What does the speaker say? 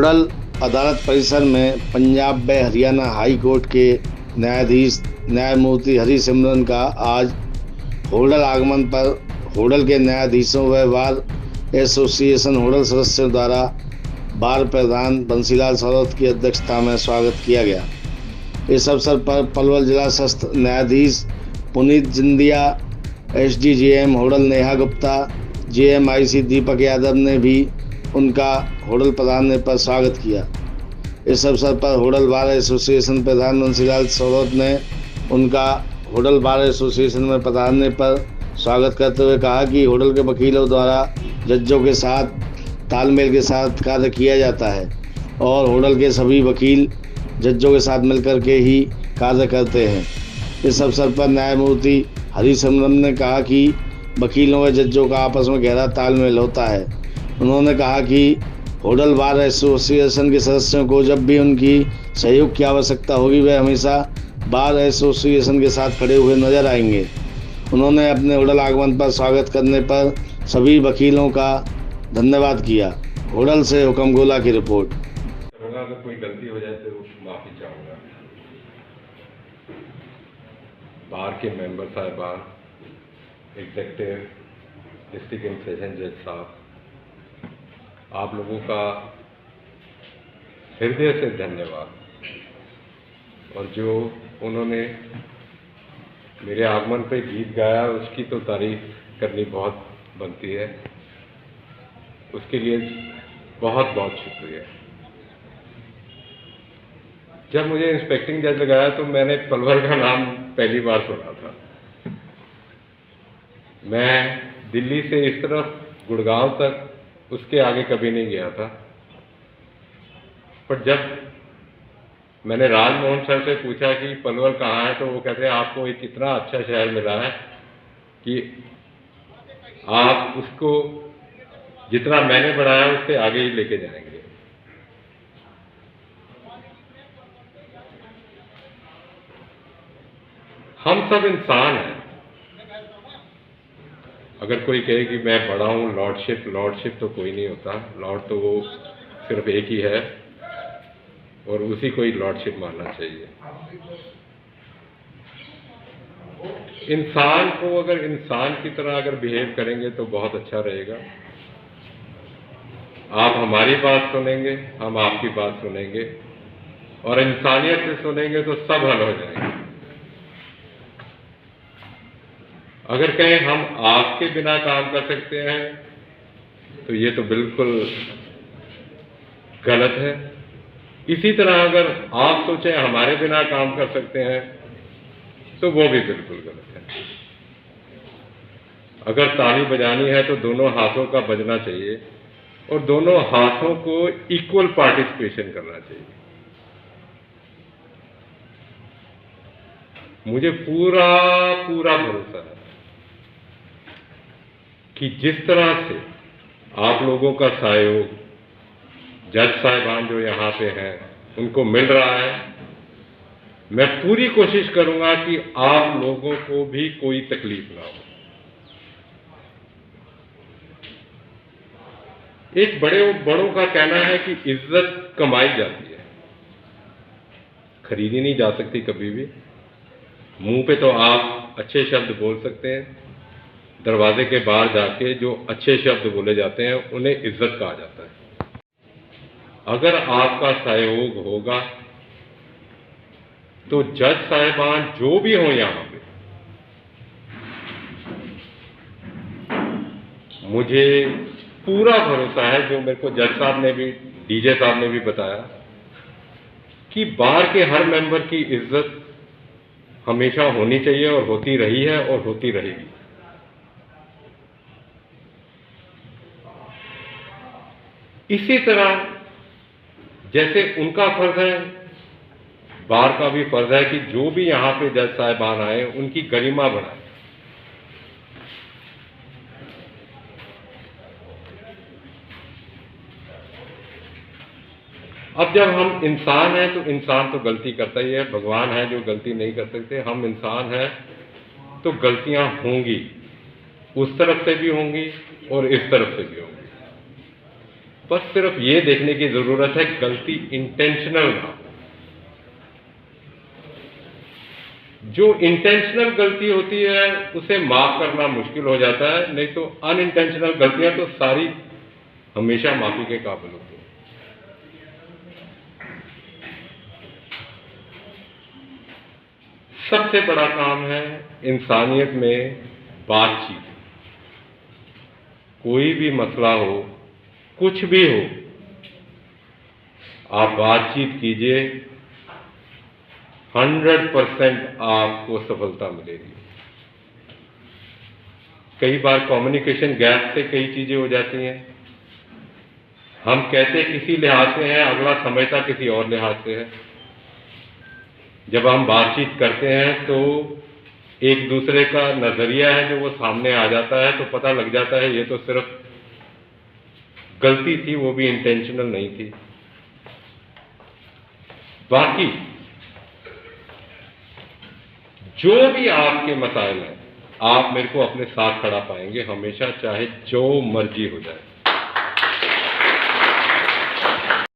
होडल अदालत परिसर में पंजाब व हरियाणा हाई कोर्ट के न्यायाधीश न्यायमूर्ति हरिसिमरन का आज होडल आगमन पर होडल के न्यायाधीशों व बार एसोसिएशन होडल सदस्यों द्वारा बार प्रधान बंसीलाल सौरथ की अध्यक्षता में स्वागत किया गया। इस अवसर पर पलवल जिला सत्र न्यायाधीश पुनीत जिंदिया, एसडीजीएम होडल नेहा गुप्ता, जेएमआईसी दीपक यादव ने भी उनका होडल प्रधान पर स्वागत किया। इस अवसर पर होडल बार एसोसिएशन प्रधान बंसीलाल सौरथ ने उनका होडल बार एसोसिएशन में प्रधान पर स्वागत करते हुए कहा कि होडल के वकीलों द्वारा जजों के साथ तालमेल के साथ कार्य किया जाता है और होडल के सभी वकील जजों के साथ मिलकर के ही कार्य करते हैं। इस अवसर पर न्यायमूर्ति हरिसिमरन ने कहा कि वकीलों व जजों का आपस में गहरा तालमेल होता है। उन्होंने कहा कि होडल बार एसोसिएशन के सदस्यों को जब भी उनकी सहयोग की आवश्यकता होगी वे हमेशा बार एसोसिएशन के साथ खड़े हुए नजर आएंगे। उन्होंने अपने होडल आगमन पर स्वागत करने पर सभी वकीलों का धन्यवाद किया। होडल से हुक्म गोला की रिपोर्ट। अगर कोई गलती हो जाए तो माफ़ी चाहूँगा। बार के मेंबर साहबान, एग्जेक्टिव, डिस्ट्रिक्ट एंड सेशन जज साहब, आप लोगों का हृदय से धन्यवाद। और जो उन्होंने मेरे आगमन पे गीत गाया उसकी तो तारीफ करनी बहुत बनती है, उसके लिए बहुत बहुत शुक्रिया। जब मुझे इंस्पेक्टिंग जज लगाया तो मैंने पलवल का नाम पहली बार सुना था। मैं दिल्ली से इस तरफ गुड़गांव तक उसके आगे कभी नहीं गया था। पर जब मैंने राजमोहन सर से पूछा कि पलवल कहाँ है, तो वो कहते हैं आपको एक इतना अच्छा शहर मिला है कि आप उसको जितना मैंने बढ़ाया उससे आगे ही लेके जाएंगे। हम सब इंसान हैं। अगर कोई कहे कि मैं बड़ा हूं, लॉर्डशिप तो कोई नहीं होता। लॉर्ड तो वो सिर्फ एक ही है और उसी को ही लॉर्डशिप मानना चाहिए। इंसान को अगर इंसान की तरह अगर बिहेव करेंगे तो बहुत अच्छा रहेगा। आप हमारी बात सुनेंगे, हम आपकी बात सुनेंगे और इंसानियत से सुनेंगे तो सब हल हो जाएंगे। अगर कहें हम आपके बिना काम कर सकते हैं तो ये तो बिल्कुल गलत है। इसी तरह अगर आप सोचें हमारे बिना काम कर सकते हैं तो वो भी बिल्कुल गलत है। अगर ताली बजानी है तो दोनों हाथों का बजना चाहिए और दोनों हाथों को इक्वल पार्टिसिपेशन करना चाहिए। मुझे पूरा भरोसा है कि जिस तरह से आप लोगों का सहयोग जज साहिबान जो यहाँ पे हैं उनको मिल रहा है, मैं पूरी कोशिश करूंगा कि आप लोगों को भी कोई तकलीफ ना हो। एक बड़ों का कहना है कि इज्जत कमाई जाती है, खरीदी नहीं जा सकती कभी भी। मुंह पे तो आप अच्छे शब्द बोल सकते हैं, दरवाजे के बाहर जाके जो अच्छे शब्द बोले जाते हैं उन्हें इज्जत कहा जाता है। अगर आपका सहयोग होगा तो जज साहिबान जो भी हों यहाँ पे, मुझे पूरा भरोसा है, जो मेरे को जज साहब ने भी, डीजे साहब ने भी बताया कि बार के हर मेंबर की इज्जत हमेशा होनी चाहिए और होती रही है और होती रहेगी। इसी तरह जैसे उनका फर्ज है, बार का भी फर्ज है कि जो भी यहाँ पे जज साहिबान आए उनकी गरिमा बढ़ाए। अब जब हम इंसान हैं तो इंसान तो गलती करता ही है, भगवान है जो गलती नहीं कर सकते। हम इंसान हैं तो गलतियां होंगी, उस तरफ से भी होंगी और इस तरफ से भी होंगी। बस सिर्फ ये देखने की जरूरत है गलती इंटेंशनल ना हो। जो इंटेंशनल गलती होती है उसे माफ करना मुश्किल हो जाता है, नहीं तो अनइंटेंशनल गलतियां तो सारी हमेशा माफी के काबिल होती हैं। सबसे बड़ा काम है इंसानियत में बातचीत। कोई भी मसला हो, कुछ भी हो, आप बातचीत कीजिए, 100% आपको सफलता मिलेगी। कई बार कम्युनिकेशन गैप से कई चीजें हो जाती हैं। हम कहते किसी लिहाज से हैं, अगला समझता किसी और लिहाज से है। जब हम बातचीत करते हैं तो एक दूसरे का नजरिया है जो वो सामने आ जाता है, तो पता लग जाता है ये तो सिर्फ गलती थी, वो भी इंटेंशनल नहीं थी। बाकी जो भी आपके मसाइल हैं, आप मेरे को अपने साथ खड़ा पाएंगे हमेशा, चाहे जो मर्जी हो जाए।